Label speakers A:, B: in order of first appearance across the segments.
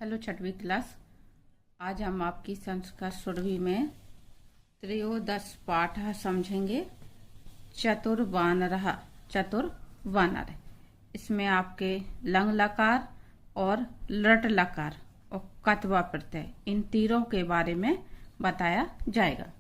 A: Hello छठवीं class. आज हम आपकी संस्कृत सुरभि में त्रयोदश पाठ समझेंगे। चतुर्वानरः, चतुर्वानर। इसमें आपके लंग लकार और लट लकार और कत्वा प्रत्यय, इन तीनों के बारे में बताया जाएगा।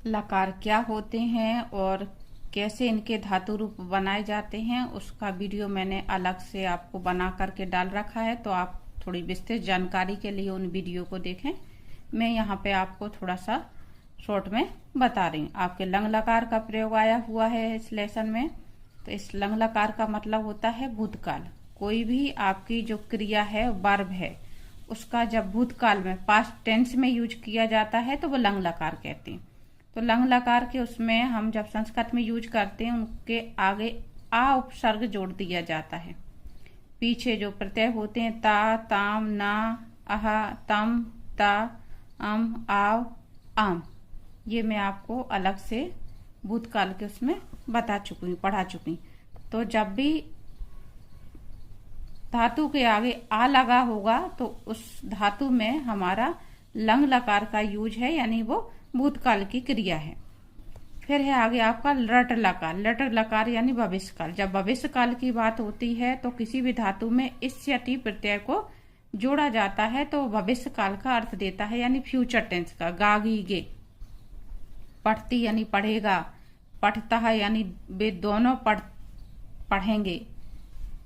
A: लकार क्या होते हैं और कैसे इनके धातु रूप बनाए जाते हैं, उसका वीडियो मैंने अलग से आपको बना करके डाल रखा है, तो आप थोड़ी विस्तृत जानकारी के लिए उन वीडियो को देखें। मैं यहाँ पे आपको थोड़ा सा शॉर्ट में बता रही हूँ। आपके लंग लकार का प्रयोग आया हुआ है इस लेसन में। तो इस लंग लकार का मतलब होता है भूतकाल। कोई भी आपकी जो क्रिया है, वर्ब है, उसका जब भूतकाल में पास्ट टेंस में यूज किया जाता है तो वो लंग लकार कहते हैं। तो लंग लकार के उसमें हम जब संस्कृत में यूज करते हैं, उनके आगे आ उपसर्ग जोड़ दिया जाता है। पीछे जो प्रत्यय होते हैं ता, ताम, ना, आहा, तम, ता, अम, आव, आम, ये मैं आपको अलग से भूतकाल के उसमें बता चुकी हूँ, पढ़ा चुकी हूँ। तो जब भी धातु के आगे आ लगा होगा तो उस धातु में हमारा लंग लकार का यूज है, यानी वो भूतकाल की क्रिया है। फिर है आगे आपका लट लकार। लट लकार यानी भविष्य काल। जब भविष्य काल की बात होती है तो किसी भी धातु में इस या टी प्रत्यय को जोड़ा जाता है तो भविष्य काल का अर्थ देता है, यानी फ्यूचर टेंस का। गागी गे, पढ़ती यानी पढ़ेगा, पढ़ता है यानी वे दोनों पढ़ेंगे,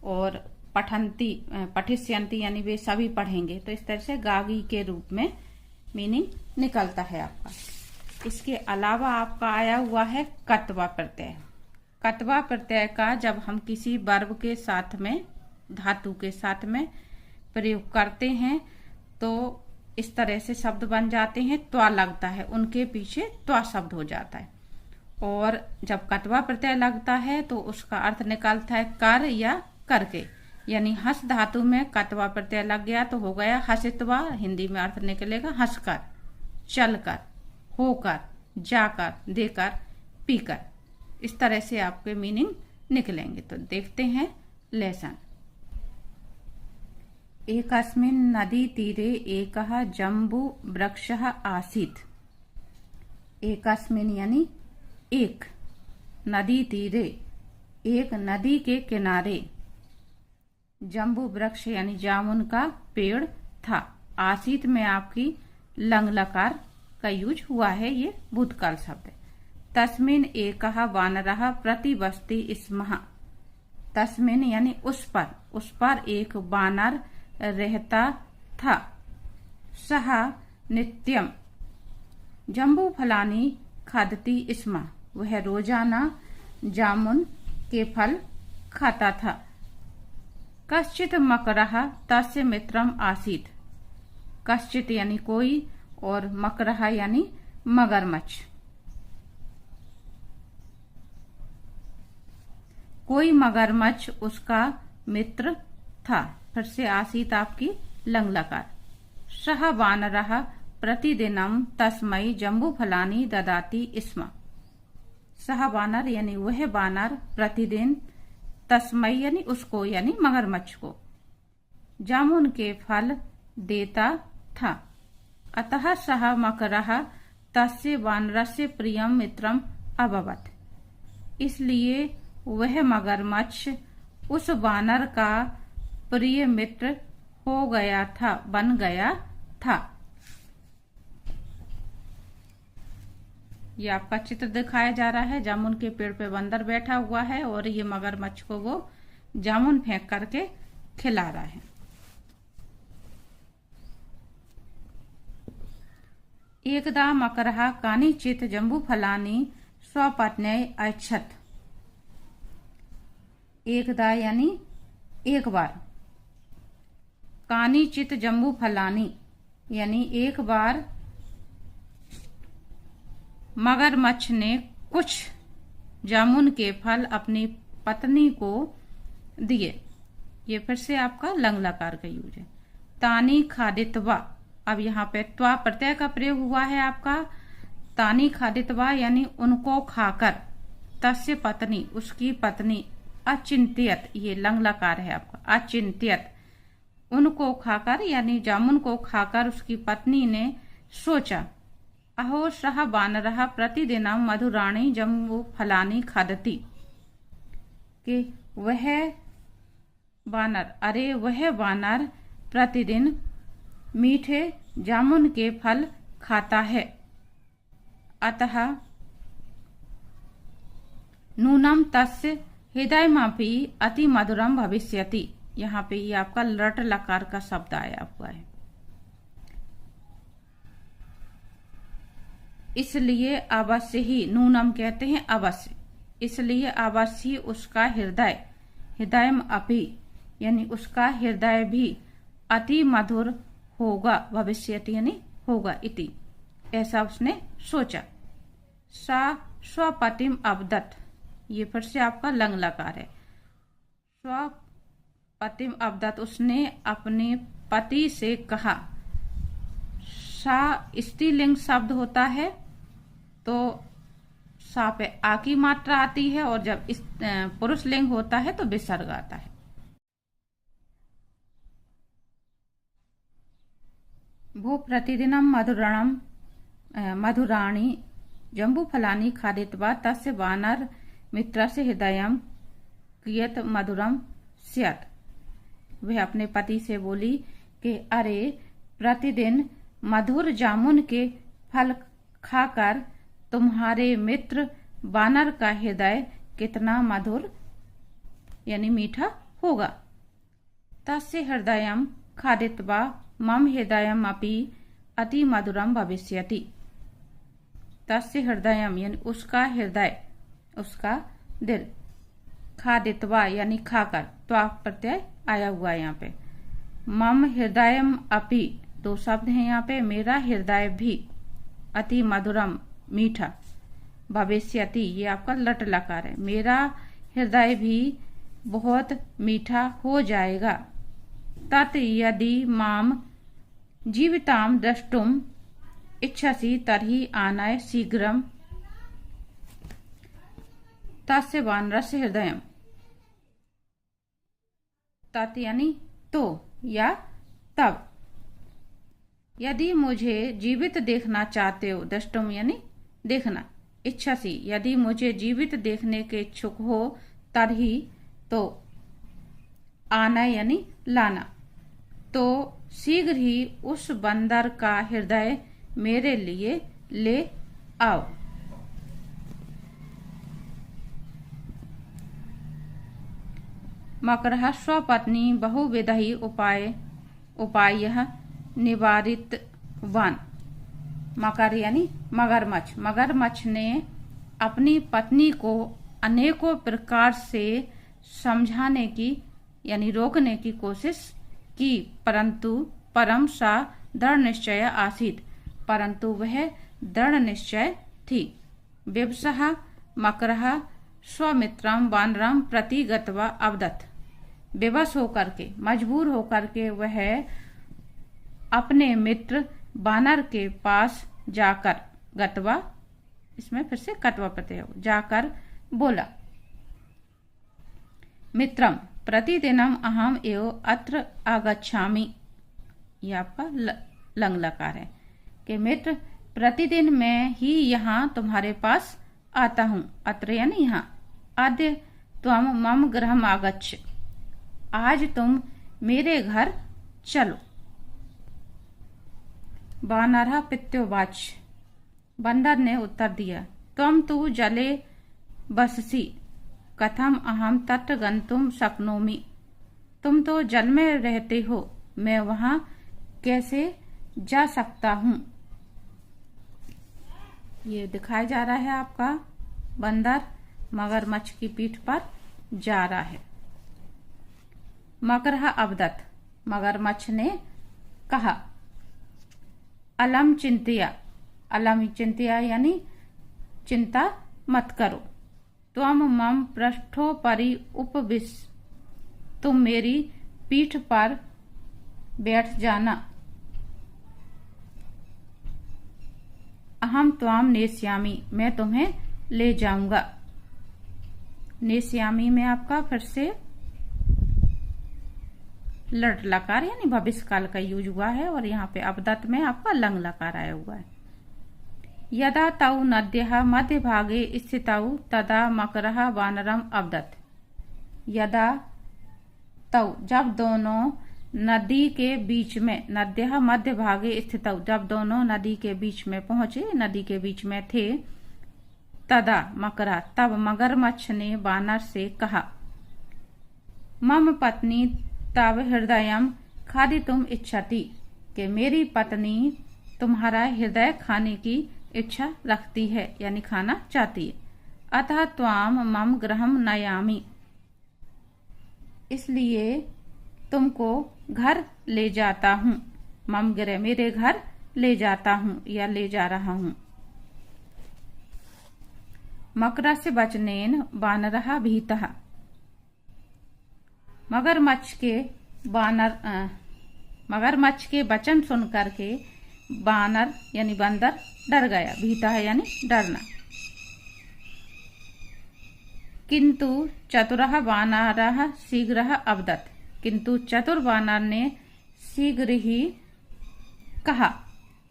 A: और पठंती, पठिष्यंती यानी वे सभी पढ़ेंगे। तो इस तरह से गागी के रूप में मीनिंग निकलता है आपका। इसके अलावा आपका आया हुआ है कत्वा प्रत्यय। कत्वा प्रत्यय का जब हम किसी वर्ब के साथ में, धातु के साथ में प्रयोग करते हैं तो इस तरह से शब्द बन जाते हैं। त्वा लगता है, उनके पीछे त्वा शब्द हो जाता है। और जब कत्वा प्रत्यय लगता है तो उसका अर्थ निकलता है कर या करके, यानी हंस धातु में कत्वा प्रत्यय लग गया तो हो गया हसित्वा। हिंदी में अर्थ निकलेगा हंसकर, चलकर, होकर, जाकर, देकर, पीकर। इस तरह से आपके मीनिंग निकलेंगे। तो देखते हैं लेसन। एकस्मिन् नदी तीरे एकः जम्बू वृक्षः आसीत्। एकस्मिन् यानी एक, नदी तीरे, एक नदी के किनारे, जम्बू वृक्ष यानी जामुन का पेड़ था। आसीत में आपकी लंग लकार का यूज हुआ है, ये भूतकाल शब्द है। तस्मिन एकः वानरः प्रतिवसति स्मः। तस्मिन यानी उस पर एक वानर रहता था। सह नित्यम जम्बू फलानी खादति स्म। वह रोजाना जामुन के फल खाता था। कश्चित मकरः तस्य मित्रम आसीत्। कश्चित यानी कोई, और मकरह यानी मगरमच्छ। कोई मगरमच्छ उसका मित्र था। फिर से आसीत आपकी लंग लकार। सह वानरः प्रतिदिनम तस्मै जम्बू फलानी ददाति स्म। सह वानर यानी वह वानर प्रतिदिन, तस्मै यानी उसको, यानी मगरमच्छ को, जामुन के फल देता था। अतः सह मकरः तस्य वानरस्य प्रियम मित्रम अभवत्। इसलिए वह मगरमच्छ उस वानर का प्रिय मित्र हो गया था, बन गया था। ये आपका चित्र दिखाया जा रहा है। जामुन के पेड़ पे बंदर बैठा हुआ है और ये मगरमच्छ को वो जामुन फेंक करके खिला रहा है। एकदा मकरः कानिचित् जम्बू फलानि स्वपत्न्यै ऐच्छत्। एकदा यानी एक बार, कानिचित् जम्बू फलानि यानी एक बार मगरमच्छ ने कुछ जामुन के फल अपनी पत्नी को दिए। ये फिर से आपका लंग लकार का यूज है। तानी खादित्वा, अब यहाँ पे त्वा प्रत्यय का प्रयोग हुआ है आपका। तानी खादित्वा यानी उनको खाकर, तस्य पत्नी उसकी पत्नी, अचिंत्यत, ये लंग लकार है आपका, अचिंत्यत उनको खाकर यानी जामुन को खाकर उसकी पत्नी ने सोचा, अहो सह बानरः प्रतिदिनं मधुराणि जम्बू फलानि खादति, कि वह बानर, अरे वह बानर प्रतिदिन मीठे जामुन के फल खाता है, अतः नूनम तस्य हृदयमपि अति मधुरम भविष्यति। यहाँ पे ये आपका लट लकार का शब्द आया हुआ है। इसलिए अवश्य ही, नूनम कहते हैं अवश्य, इसलिए अवश्य उसका हृदय, हृदयम अपि यानी उसका हृदय भी अति मधुर होगा, भविष्यति यानी होगा, इति ऐसा उसने सोचा। सा स्वपतिम अवदत, ये फिर से आपका लंग लकार है। स्वपतिम अवदत, उसने अपने पति से कहा। सा स्त्रीलिंग शब्द होता है तो सा पे आ की मात्रा आती है, और जब इस पुरुष लिंग होता है तो विसर्ग आता है। वो प्रतिदिनं मधुराणि जम्बूफलानि खादित्वा तस्य वानर मित्रस्य हृदयं कियत् मधुरम स्यात्। वह अपने पति से बोली कि अरे प्रतिदिन मधुर जामुन के फल खाकर तुम्हारे मित्र वानर का हृदय कितना मधुर यानी मीठा होगा। तस्य हृदयं खादित्वा मम हृदयम अपि अति मधुरम भविष्यति। तस्य हृदयम यानी उसका हृदय, उसका दिल, खादित्वा यानी खाकर, त्वा प्रत्यय आया हुआ है यहाँ पे। मम हृदयम अपि, दो शब्द हैं यहाँ पे, मेरा हृदय भी, अति मधुरम मीठा, भविष्यति ये आपका लट लकार है, मेरा हृदय भी बहुत मीठा हो जाएगा। तत् यदि माम जीविताम द्रष्टुम इच्छसि तर्हि आनय शीघ्रम तस्य वानरस्य हृदयम। तत् यानी तो या तब, यदि मुझे जीवित देखना चाहते हो, द्रष्टुम यानी देखना, इच्छसि यदि मुझे जीवित देखने के इच्छुक हो, तर्हि तो, आनय यानी लाना, तो शीघ्र ही उस बंदर का हृदय मेरे लिए ले आओ। मकरः स्वपत्नी बहुविधि उपायः निवारितवान्। मकर यानी मगरमच्छ, मगरमच्छ ने अपनी पत्नी को अनेकों प्रकार से समझाने की यानी रोकने की कोशिश की, परंतु परम सा दृढ़ निश्चय आसीत, परंतु वह दृढ़ निश्चय थी। विवशः मकरः स्वमित्रं वानरं प्रति गत्वा अवदत्। विवश होकर के, मजबूर होकर के वह अपने मित्र वानर के पास जाकर, गत्वा इसमें फिर से कत्वा प्रत्यय हो, जाकर बोला, मित्रम प्रतिदिनम अहम एव अत्र आगच्छामि। ये आपका लंग लकार है कि मित्र प्रतिदिन मैं ही यहाँ तुम्हारे पास आता हूँ। अत्र यानी यहाँ। अद्य त्वम मम गृहम आगच्छ, आज तुम मेरे घर चलो। वानरः प्रत्युवाच, बंदर ने उत्तर दिया, त्वं तु जले बससि कथम अहम तत्र गंतुम शक्नोमि। तुम तो जल में रहते हो, मैं वहां कैसे जा सकता हूँ। ये दिखाया जा रहा है आपका बंदर मगरमच्छ की पीठ पर जा रहा है। मकरः अवदत्, मगरमच्छ ने कहा, अलम चिंतिया, अलम चिंतिया यानी चिंता मत करो। त्वम मम पृष्ठोपरि उपविश, तुम मेरी पीठ पर बैठ जाना। अहम त्वाम नेष्यामि, मैं तुम्हें ले जाऊंगा। नेष्यामि में आपका फिर से लट लकार यानी भविष्य काल का यूज हुआ है और यहाँ पे अपदत में आपका लंग लकार आया हुआ है। यदा तौ नद्यः मध्य भागे स्थितौ तदा मकरः वानरम अवदत्। यदा तौ जब दोनों नदी के बीच में, नद्यः मध्य भागे स्थितौ जब दोनों नदी के बीच में पहुंचे, नदी के बीच में थे, तदा मकरा तब मगरमच्छ ने वानर से कहा, मम पत्नी तब हृदयम खादितुम इच्छति, कि मेरी पत्नी तुम्हारा हृदय खाने की इच्छा रखती है यानी खाना चाहती है। अतः त्वाम मम गृहम नयामि, इसलिए तुमको घर ले जाता हूँ। मम गृह मेरे घर ले जाता हूँ या ले जा रहा हूँ। मकरा से बचनेन वानरः भीतः, मगरमच्छ के वचन सुन करके वानर यानी बंदर डर गया। भीतः यानी डरना। किंतु चतुरः वानरः शीघ्रः अवदत्, किंतु चतुर वानर ने शीघ्र ही कहा,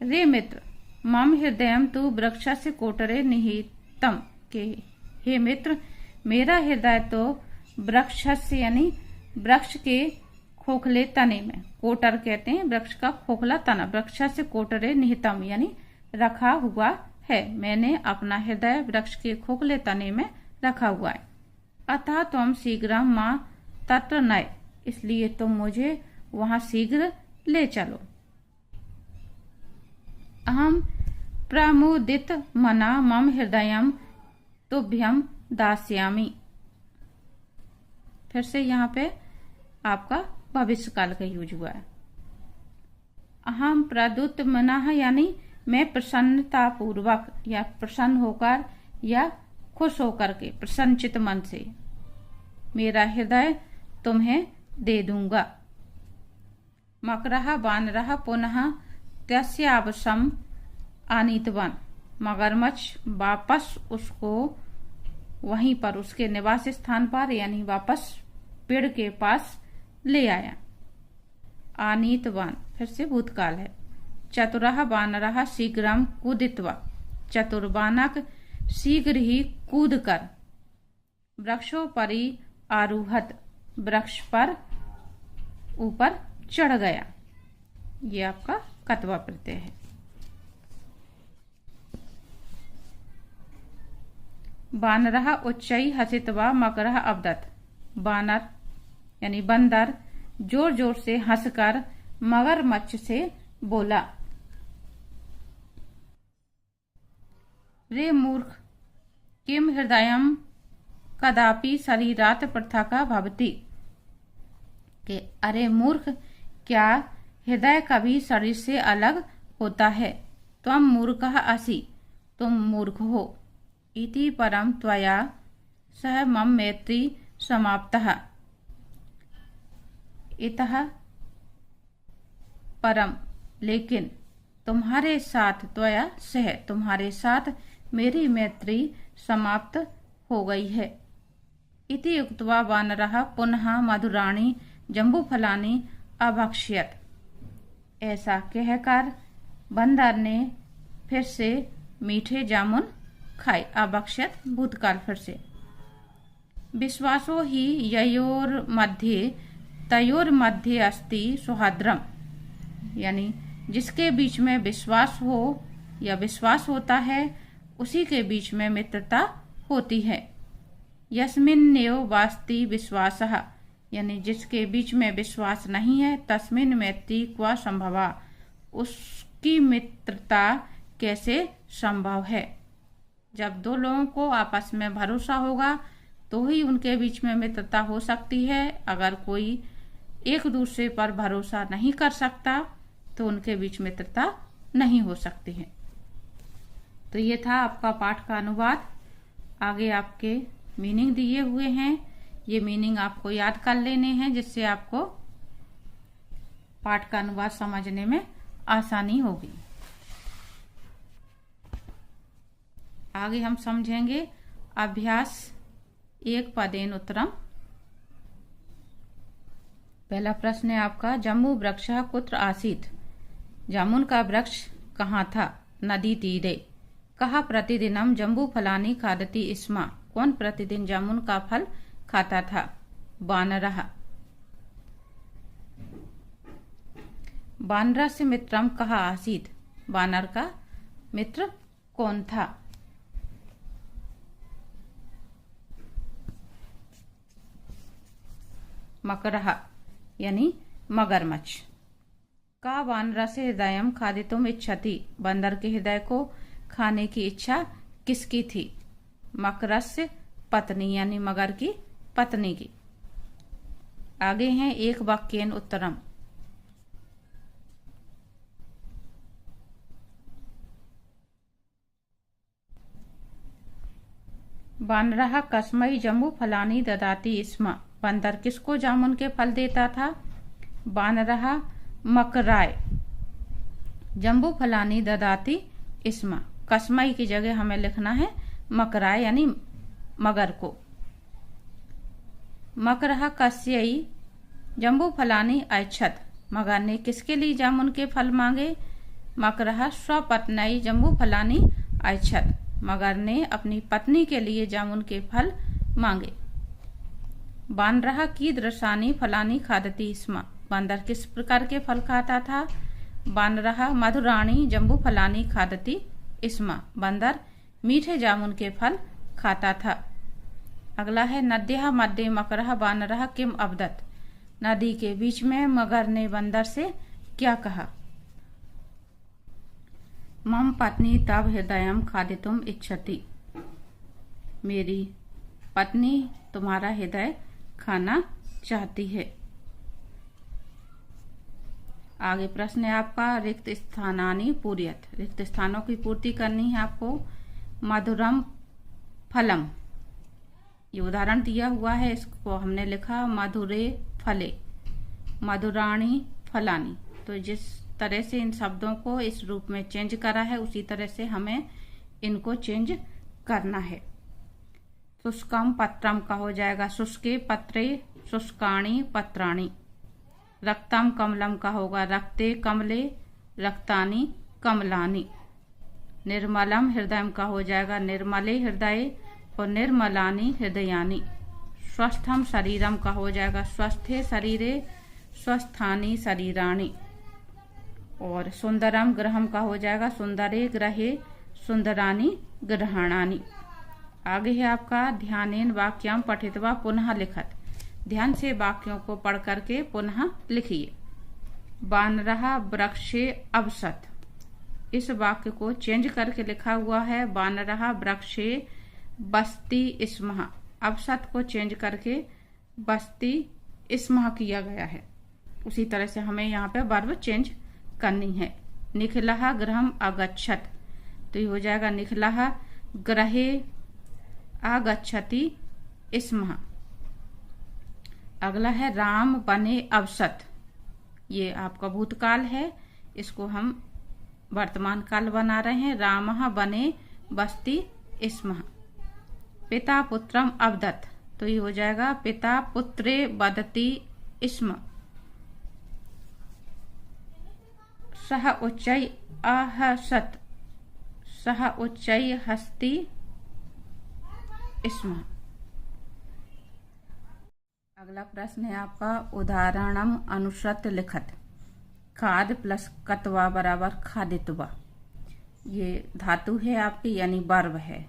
A: रे मित्र, मम हृदयम तु वृक्षस्य कोटरे निहितम, के हे मित्र, मेरा हृदय तो वृक्षस्य यानी वृक्ष के खोखले तने में, कोटर कहते हैं वृक्ष का खोखला तना, वृक्षस्य कोटरे निहितम यानी रखा हुआ है। मैंने अपना हृदय वृक्ष के खोखले तने में रखा हुआ है। अतः तुम शीघ्र मां तत्र नय, इसलिए तुम मुझे वहां शीघ्र ले चलो। अहम प्रमुदित मना मम हृदयम तुभ्यम दास्यामि। फिर से यहाँ पे आपका भविष्य काल का यूज हुआ है। अहम प्रदुत मना यानी मैं प्रसन्नता पूर्वक या प्रसन्न होकर या खुश होकर के, प्रसन्नचित मन से मेरा हृदय तुम्हें दे दूंगा। मकरः वानरः पुनः तस्यावशम आनीतवान, मगरमच्छ वापस उसको वहीं पर उसके निवास स्थान पर यानी वापस पेड़ के पास ले आया। आनीतवान फिर से भूतकाल है। चतुरः वानरः शीघ्रम कूदित्वा, चतुर बानक शीघ्र ही कूद कर वृक्षोपरि आरूहत, वृक्ष पर ऊपर चढ़ गया। ये आपका कत्वा प्रत्यय है। वानरः उच्चैः हसित्वा मकरः अवदत्, वानर यानी बंदर जोर जोर से हंसकर मगरमच्छ से बोला, रे मूर्ख, किम हृदयम कदापि शरीरात् पृथक् भवति, के अरे मूर्ख, क्या हृदय कभी शरीर से अलग होता है। त्वम मूर्खः असि, तुम मूर्ख हो। इति परम त्वया सह मम मैत्री समाप्तः, इतः परम लेकिन तुम्हारे साथ, त्वया सह तुम्हारे साथ मेरी मैत्री समाप्त हो गई है। इति उक्त्वा वानरः पुनः मधुराणि जम्बूफलानि अभक्ष्यत, ऐसा कहकर बंदर ने फिर से मीठे जामुन खाए। अभक्ष्यत भूतकाल फिर से। विश्वासो ही ययोर मध्य तयोर मध्य अस्ति सुहद्रम, यानी जिसके बीच में विश्वास हो या विश्वास होता है उसी के बीच में मित्रता होती है। यस्मिन्नेव वास्ति विश्वासः, यानी जिसके बीच में विश्वास नहीं है, तस्मिन् मैत्री क्व संभवा, उसकी मित्रता कैसे संभव है। जब दो लोगों को आपस में भरोसा होगा तो ही उनके बीच में मित्रता हो सकती है। अगर कोई एक दूसरे पर भरोसा नहीं कर सकता तो उनके बीच मित्रता नहीं हो सकती है। तो ये था आपका पाठ का अनुवाद। आगे आपके मीनिंग दिए हुए हैं, ये मीनिंग आपको याद कर लेने हैं जिससे आपको पाठ का अनुवाद समझने में आसानी होगी। आगे हम समझेंगे अभ्यास 1 पदेन उत्तरम। पहला प्रश्न है आपका, जम्बू वृक्षः कुत्र आसीत्? जामुन का वृक्ष कहाँ था? नदी तीरे। कहा प्रतिदिनम जम्बू फलानी खादती स्म? कौन प्रतिदिन जामुन का फल खाता था? बानरः। बानरस्य मित्रम कहा आसीत्? बानर का मित्र कौन था? मकरः यानी मगरमच्छ। का वानरस्य हृदयम खादितुम इच्छति? बंदर के हृदय को खाने की इच्छा किसकी थी? मकरस्य पत्नी यानी मगर की पत्नी की। आगे हैं एक वाक्येन उत्तरम। बानरः कस्मै जम्बू फलानी ददाति स्म? बंदर किसको जामुन के फल देता था? बानरः मकराय जम्बू फलानी ददाति स्म। कस्मै की जगह हमें लिखना है मकराय यानी मगर को। मकरः कस्यै जम्बू फलानी ऐच्छत्? मगर ने किसके लिए जामुन के फल मांगे? मकरः स्वपत्न्यै जम्बू फलानी ऐच्छत्? मगर ने अपनी पत्नी के लिए जामुन के फल मांगे। बानरः कीदृशानि फलानि खादति स्म? बंदर किस प्रकार के फल खाता था? बानरः मधुराणि जम्बू फलानि खादति स्म? बंदर मीठे जामुन के फल खाता था। अगला है नद्याः मध्ये मकरः बानरः किम अवदत्? नदी के बीच में मगर ने बंदर से क्या कहा? मम पत्नी तव हृदयम खादितुम इच्छति? मेरी पत्नी तुम्हारा हृदय खाना चाहती है। आगे प्रश्न है आपका, रिक्त स्थानानि पूर्यत? रिक्त स्थानों की पूर्ति करनी है आपको। मधुरम फलम, ये उदाहरण दिया हुआ है, इसको हमने लिखा मधुरे फले, मधुराणी फलानी। तो जिस तरह से इन शब्दों को इस रूप में चेंज करा है उसी तरह से हमें इनको चेंज करना है। शुष्कम पत्रम का हो जाएगा शुष्के पत्रे शुष्काणी पत्राणी। रक्तम कमलम का होगा रक्ते कमले रक्तानी कमलानी। निर्मलम हृदयम का हो जाएगा निर्मले हृदय और निर्मलानी हृदयानी। स्वस्थम शरीरम का हो जाएगा स्वस्थे शरीरे स्वस्थानी शरीराणी। और सुंदरम ग्रहम का हो जाएगा सुंदरे ग्रहे सुंदरानी ग्रहणानी। आगे है आपका ध्यानेन वाक्यम पठित्वा पुनः लिखत? ध्यान से वाक्यों को पढ़ करके पुनः लिखिए। बानरः वृक्षे अवसत, इस वाक्य को चेंज करके लिखा हुआ है बानरः वृक्षे बस्ती स्मः। अवसत को चेंज करके बस्ती स्मः किया गया है। उसी तरह से हमें यहाँ पे वर्ब चेंज करनी है। निखिलः गृहम अगच्छत, तो ये हो जाएगा निखिलः गृहे आगच्छति स्मः। अगला है राम बने अवसत, ये आपका भूतकाल है, इसको हम वर्तमान काल बना रहे हैं। रामः बने बस्ती स्मः। पिता पुत्रम अवदत्, तो ये हो जाएगा पिता पुत्रे वदति स्म। सह उच्चै आहसत, सह उच्चै हस्ति स्म। अगला प्रश्न है आपका उदाहरणम अनुसृत लिखत? खाद प्लस कत्वा बराबर खादित्वा। ये धातु है आपकी यानी वर्ब है,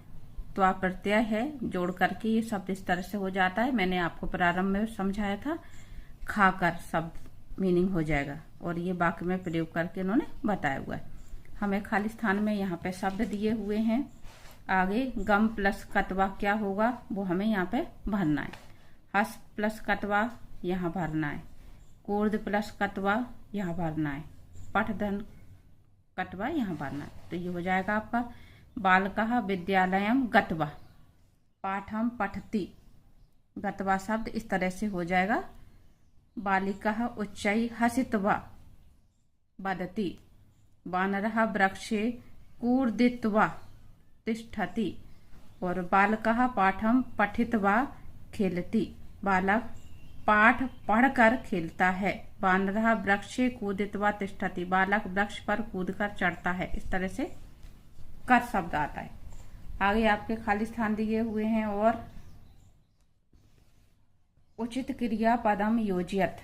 A: त्वा प्रत्यय है, जोड़ करके ये शब्द इस तरह से हो जाता है। मैंने आपको प्रारंभ में समझाया था, खाकर शब्द मीनिंग हो जाएगा और ये वाक्य में प्रयोग करके इन्होंने बताया हुआ है। हमें खाली स्थान में यहाँ पे शब्द दिए हुए हैं। आगे गम प्लस कत्वा क्या होगा वो हमें यहाँ पे भरना है। हस प्लस कत्वा यहाँ भरना है। कूर्द प्लस कत्वा यहाँ भरना है। पठधन कत्वा यहाँ भरना है। तो ये हो जाएगा आपका बालकः विद्यालयम गत्वा, पाठम पठति। गत्वा शब्द इस तरह से हो जाएगा। बालिकः उच्चै हसित्वा वदति। वानरः वृक्षे कूर्दित्वा तिष्ठति। और बालकः पाठम पठित्वा खेलति। बालक पाठ पढ़कर खेलता है। बानरः वृक्षे कूदित्वा तिष्ठति, बालक वृक्ष पर कूदकर चढ़ता है। इस तरह से कर शब्द आता है। आगे आपके खाली स्थान दिए हुए हैं और उचित क्रिया पदम योज्यत,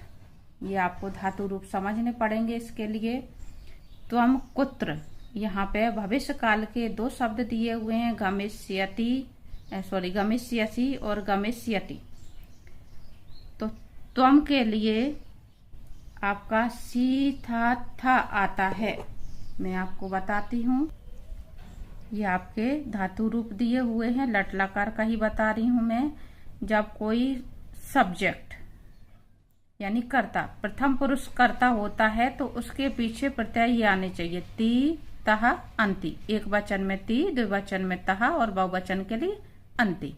A: ये आपको धातु रूप समझने पड़ेंगे। इसके लिए त्वम कुत्र, यहाँ पे भविष्य काल के दो शब्द दिए हुए हैं, गमिष्यसि और गमिष्यति। तो त्वम के लिए आपका सी था आता है। मैं आपको बताती हूँ, ये आपके धातु रूप दिए हुए हैं, लट लकार का ही बता रही हूँ मैं। जब कोई सब्जेक्ट यानी कर्ता, प्रथम पुरुष कर्ता होता है तो उसके पीछे प्रत्यय ये आने चाहिए, ती तह अंति। एक वचन में ती, द्विवचन में तह और बहुवचन के लिए अंति।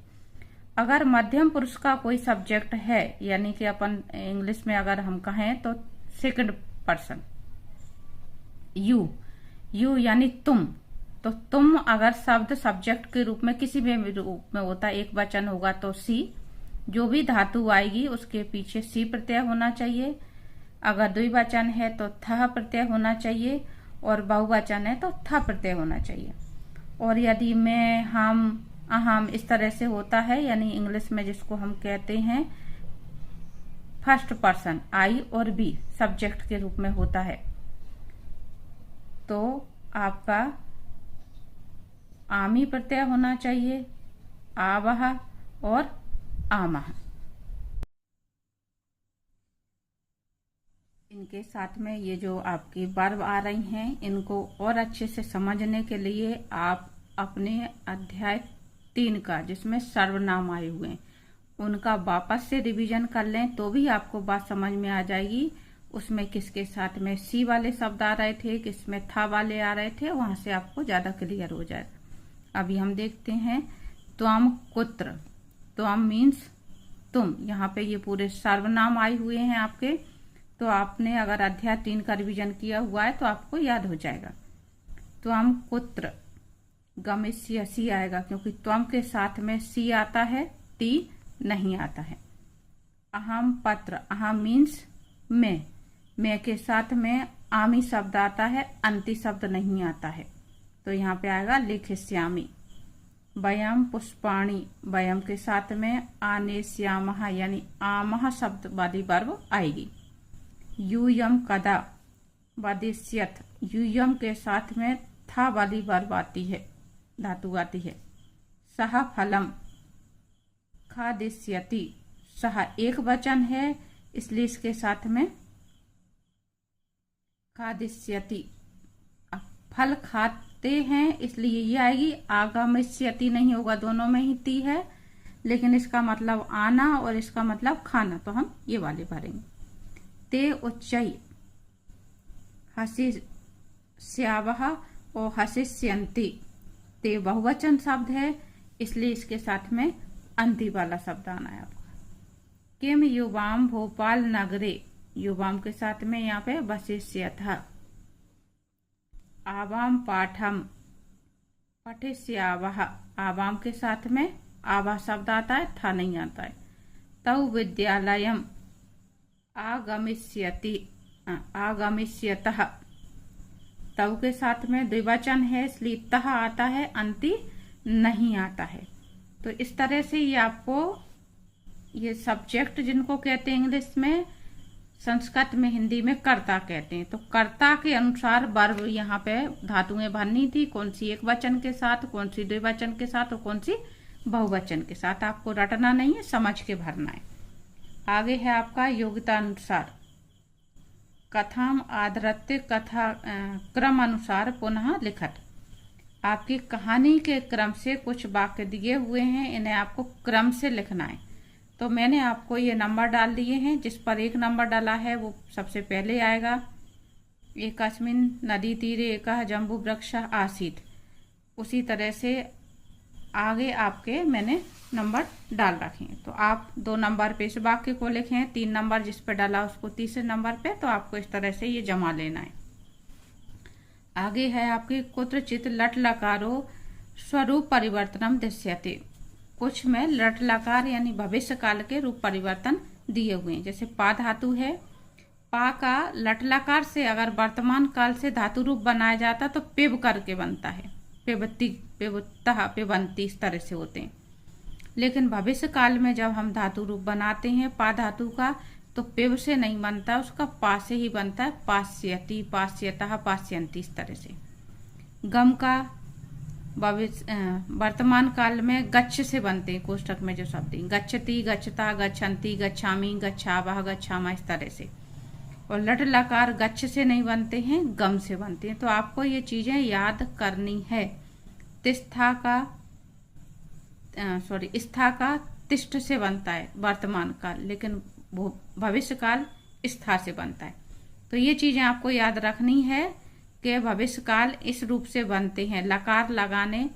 A: अगर मध्यम पुरुष का कोई सब्जेक्ट है, यानी कि अपन इंग्लिश में अगर हम कहें तो सेकंड पर्सन, यू यानी तुम, तो तुम अगर शब्द सब्जेक्ट के रूप में किसी भी रूप में होता, एक वचन होगा तो सी, जो भी धातु आएगी उसके पीछे सी प्रत्यय होना चाहिए। अगर द्विवचन है तो थ प्रत्यय होना चाहिए और बहुवचन है तो थ प्रत्यय होना चाहिए। और यदि मैं, हम, अहम इस तरह से होता है, यानी इंग्लिश में जिसको हम कहते हैं फर्स्ट पर्सन, आई और बी सब्जेक्ट के रूप में होता है, तो आपका आमी प्रत्यय होना चाहिए, आवह और आमह। इनके साथ में ये जो आपकी वर्ब आ रही हैं, इनको और अच्छे से समझने के लिए आप अपने अध्याय 3 का, जिसमें सर्वनाम आए हुए हैं, उनका वापस से रिवीजन कर लें तो भी आपको बात समझ में आ जाएगी। उसमें किसके साथ में सी वाले शब्द आ रहे थे, किसमें था वाले आ रहे थे, वहां से आपको ज्यादा क्लियर हो जाएगा। अभी हम देखते हैं त्वम कुत्र। त्वम मीन्स तुम, यहाँ पे ये पूरे सर्वनाम आए हुए हैं आपके, तो आपने अगर अध्याय 3 का रिवीजन किया हुआ है तो आपको याद हो जाएगा। त्वम कुत्र, गमिष्यसि आएगा क्योंकि त्वम के साथ में सी आता है, टी नहीं आता है। अहम पत्र, अहम मीन्स मैं के साथ में आमी शब्द आता है, अंति शब्द नहीं आता है, तो यहाँ पे आएगा लिखिष्यामि। वयम पुष्पाणि, वयम के साथ में आनेष्यामः यानी आमः शब्द वाली वर्ब आएगी। यूयम कदा, वदिष्यत, यूयम के साथ में था वाली वर्ब आती है, धातु आती है। सह फलम, खादिष्यति, सह एक वचन है इसलिए इसके साथ में खादिष्यति, फल खाते हैं इसलिए ये आएगी। आगमिष्यति नहीं होगा, दोनों में ही ती है, लेकिन इसका मतलब आना और इसका मतलब खाना, तो हम ये वाले भरेंगे। ते उच्चई, हसिष्यावः और हसिष्यन्ति, ते बहुवचन शब्द है इसलिए इसके साथ में अंति वाला शब्द आना है आपका। किम युवाम भोपाल नगरे, युवाम के साथ में यहाँ पे वसिष्यतः। आवाम पाठम, पठिष्यावः, आवाम के साथ में आवा शब्द आता है, था नहीं आता है। तौ विद्यालयम, आगमिष्यति, आगमिष्यतः, तव के साथ में द्विवचन है इसलिए तह आता है, अंति नहीं आता है। तो इस तरह से ये आपको ये सब्जेक्ट जिनको कहते हैं इंग्लिश में, संस्कृत में, हिंदी में कर्ता कहते हैं, तो कर्ता के अनुसार वर्ब यहाँ पे धातुएं भरनी थी, कौन सी एक वचन के साथ, कौन सी द्विवचन के साथ और कौन सी बहुवचन के साथ। आपको रटना नहीं है, समझ के भरना है। आगे है आपका योग्यता अनुसार। कथाम आधृत्य, कथा क्रम अनुसार पुनः लिखत, आपकी कहानी के क्रम से कुछ वाक्य दिए हुए हैं, इन्हें आपको क्रम से लिखना है। तो मैंने आपको ये नंबर डाल दिए हैं, जिस पर 1 नंबर डाला है वो सबसे पहले आएगा। एकस्मिन् नदी तीरे एकः जम्बू वृक्षः आसीत्, उसी तरह से आगे आपके मैंने नंबर डाल रखे हैं। तो आप 2 नंबर पे इस वाक्य को लिखें, 3 नंबर जिस पे डाला उसको तीसरे नंबर पे, तो आपको इस तरह से ये जमा लेना है। आगे है आपकी कुत्रचित लट लकारो स्वरूप परिवर्तनम दृश्यते, कुछ में लट लकार यानी भविष्य काल के रूप परिवर्तन दिए हुए हैं। जैसे पा धातु है, पा का लट लकार से अगर वर्तमान काल से धातु रूप बनाया जाता तो पिब करके बनता है, पिबत्ती, पिबुत्तः, पिबंती, इस तरह से होते हैं। लेकिन भविष्य काल में जब हम धातु रूप बनाते हैं पा धातु का, तो पिब से नहीं बनता, उसका पा से ही बनता है, पास्यति, पास्यतः, पास्यन्ति, इस तरह से। गम का वर्तमान काल में गच्छ से बनते हैं, कोष्ठक में जो शब्द है, गच्छति, गच्छता, गच्छन्ति, गच्छामि, गच्छावः, गच्छामः, इस तरह से। और लट लकार गच्छ से नहीं बनते हैं, गम से बनते हैं। तो आपको ये चीजें याद करनी है। तिष्ठा का स्था का तिष्ठ से बनता है वर्तमान काल, लेकिन भविष्य काल स्था से बनता है। तो ये चीजें आपको याद रखनी है कि भविष्य काल इस रूप से बनते हैं। लकार लगाने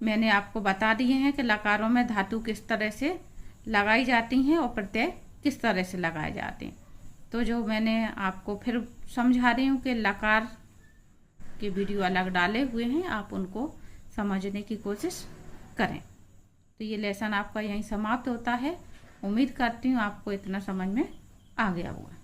A: मैंने आपको बता दिए हैं कि लकारों में धातु किस तरह से लगाई जाती हैं और प्रत्यय किस तरह से लगाए जाते हैं। तो जो मैंने आपको फिर समझा रही हूँ कि लकार के वीडियो अलग डाले हुए हैं, आप उनको समझने की कोशिश करें। तो ये लेसन आपका यहीं समाप्त होता है। उम्मीद करती हूँ आपको इतना समझ में आ गया होगा।